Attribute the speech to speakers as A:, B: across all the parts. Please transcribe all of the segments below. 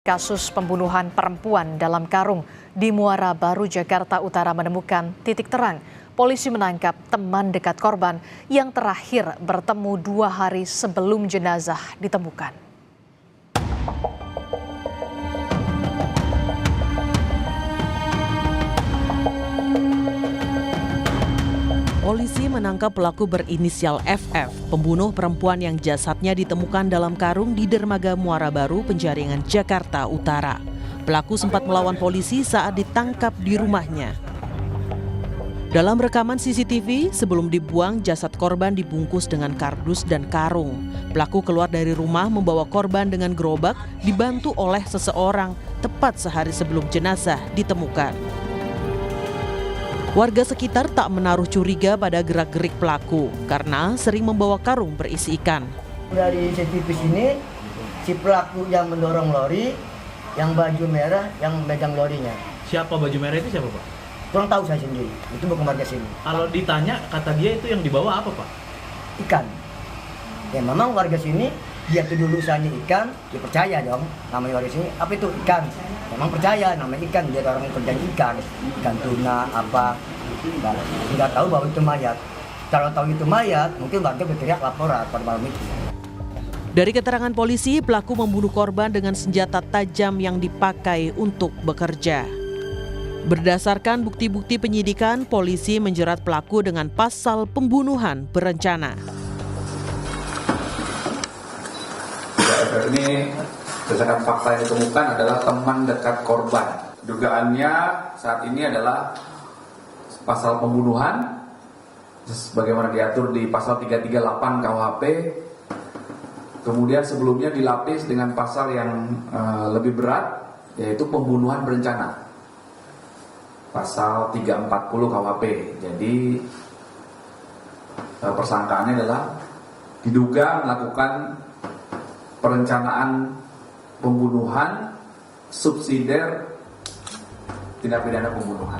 A: kasus pembunuhan perempuan dalam karung di Muara Baru, Jakarta Utara menemukan titik terang. Polisi menangkap teman dekat korban yang terakhir bertemu 2 hari sebelum jenazah ditemukan.
B: Polisi menangkap pelaku berinisial FF, pembunuh perempuan yang jasadnya ditemukan dalam karung di dermaga Muara Baru, Penjaringan, Jakarta Utara. Pelaku sempat melawan polisi saat ditangkap di rumahnya. Dalam rekaman CCTV, sebelum dibuang, jasad korban dibungkus dengan kardus dan karung. Pelaku keluar dari rumah membawa korban dengan gerobak, dibantu oleh seseorang tepat sehari sebelum jenazah ditemukan. Warga sekitar tak menaruh curiga pada gerak-gerik pelaku karena sering membawa karung berisi ikan.
C: Dari CCTV sini, si pelaku yang mendorong lori, yang baju merah, yang megang lorinya.
D: Siapa baju merah itu siapa, Pak?
C: Kurang tahu saya sendiri, itu bukan warga sini.
D: Kalau ditanya, kata dia itu yang dibawa apa, Pak?
C: Ikan. Ya memang warga sini, dia tuh dulu usahanya ikan, dia percaya dong, namanya warga sini, apa itu ikan? Memang percaya, namanya ikan, dia orang yang kerja ikan tuna, apa, nggak tahu bahwa itu mayat. Kalau tahu itu mayat, mungkin warga berteriak laporan pada malam itu.
B: Dari keterangan polisi, pelaku membunuh korban dengan senjata tajam yang dipakai untuk bekerja. Berdasarkan bukti-bukti penyidikan, polisi menjerat pelaku dengan pasal pembunuhan berencana.
E: Ini berdasarkan fakta yang ditemukan adalah teman dekat korban. Dugaannya saat ini adalah pasal pembunuhan, sebagaimana diatur di pasal 338 KUHP. Kemudian sebelumnya dilapis dengan pasal yang lebih berat, yaitu pembunuhan berencana, pasal 340 KUHP. Jadi persangkaannya adalah diduga melakukan perencanaan pembunuhan subsidiar tindak pidana pembunuhan.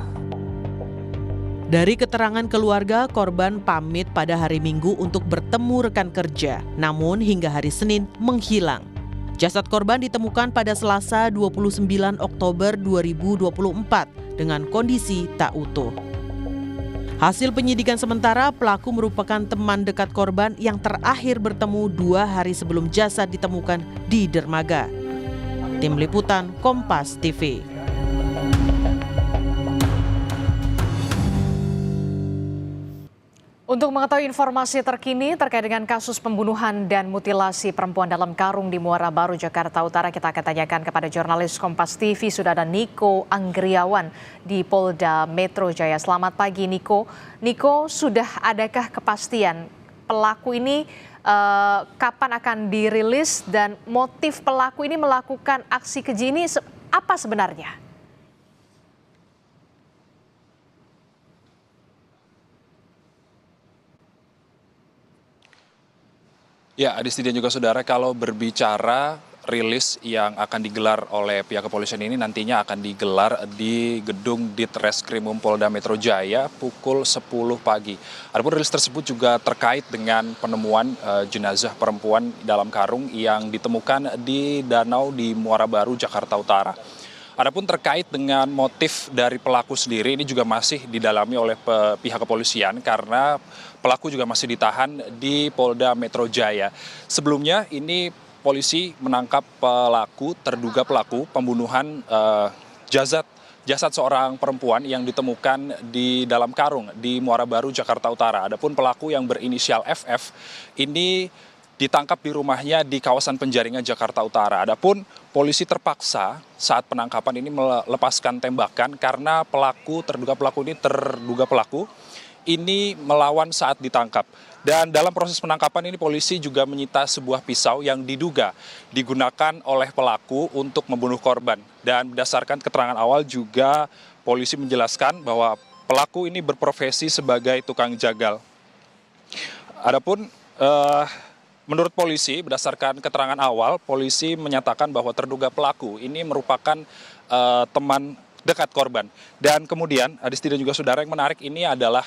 B: Dari keterangan keluarga, korban pamit pada hari Minggu untuk bertemu rekan kerja, namun hingga hari Senin menghilang. Jasad korban ditemukan pada Selasa 29 Oktober 2024 dengan kondisi tak utuh. Hasil penyidikan sementara, pelaku merupakan teman dekat korban yang terakhir bertemu 2 hari sebelum jasad ditemukan di dermaga. Tim Liputan Kompas TV.
A: Untuk mengetahui informasi terkini terkait dengan kasus pembunuhan dan mutilasi perempuan dalam karung di Muara Baru, Jakarta Utara, kita akan tanyakan kepada jurnalis Kompas TV, sudah ada Niko Anggriawan di Polda Metro Jaya. Selamat pagi, Niko. Niko, sudah adakah kepastian pelaku ini kapan akan dirilis dan motif pelaku ini melakukan aksi keji ini apa sebenarnya?
F: Ya, Adisti dan juga saudara, kalau berbicara rilis yang akan digelar oleh pihak kepolisian ini nantinya akan digelar di gedung Ditreskrimum Polda Metro Jaya pukul 10 pagi. Adapun rilis tersebut juga terkait dengan penemuan jenazah perempuan dalam karung yang ditemukan di danau di Muara Baru, Jakarta Utara. Adapun terkait dengan motif dari pelaku sendiri, ini juga masih didalami oleh pihak kepolisian karena pelaku juga masih ditahan di Polda Metro Jaya. Sebelumnya ini polisi menangkap terduga pelaku pembunuhan jasad seorang perempuan yang ditemukan di dalam karung di Muara Baru, Jakarta Utara. Adapun pelaku yang berinisial FF ini ditangkap di rumahnya di kawasan Penjaringan, Jakarta Utara. Adapun polisi terpaksa saat penangkapan ini melepaskan tembakan karena terduga pelaku ini melawan saat ditangkap. Dan dalam proses penangkapan ini polisi juga menyita sebuah pisau yang diduga digunakan oleh pelaku untuk membunuh korban. Dan berdasarkan keterangan awal juga polisi menjelaskan bahwa pelaku ini berprofesi sebagai tukang jagal. Adapun menurut polisi, berdasarkan keterangan awal, polisi menyatakan bahwa terduga pelaku ini merupakan teman dekat korban. Dan kemudian, Adisti dan juga saudara, yang menarik ini adalah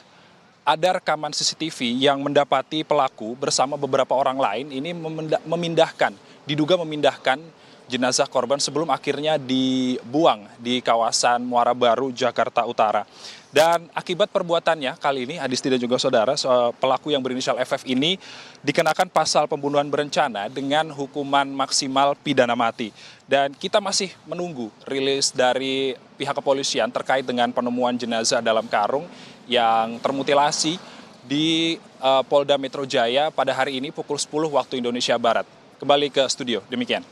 F: ada rekaman CCTV yang mendapati pelaku bersama beberapa orang lain ini diduga memindahkan jenazah korban sebelum akhirnya dibuang di kawasan Muara Baru, Jakarta Utara. Dan akibat perbuatannya kali ini, Adisti dan juga saudara, pelaku yang berinisial FF ini dikenakan pasal pembunuhan berencana dengan hukuman maksimal pidana mati. Dan kita masih menunggu rilis dari pihak kepolisian terkait dengan penemuan jenazah dalam karung yang termutilasi di Polda Metro Jaya pada hari ini pukul 10 waktu Indonesia Barat. Kembali ke studio, demikian.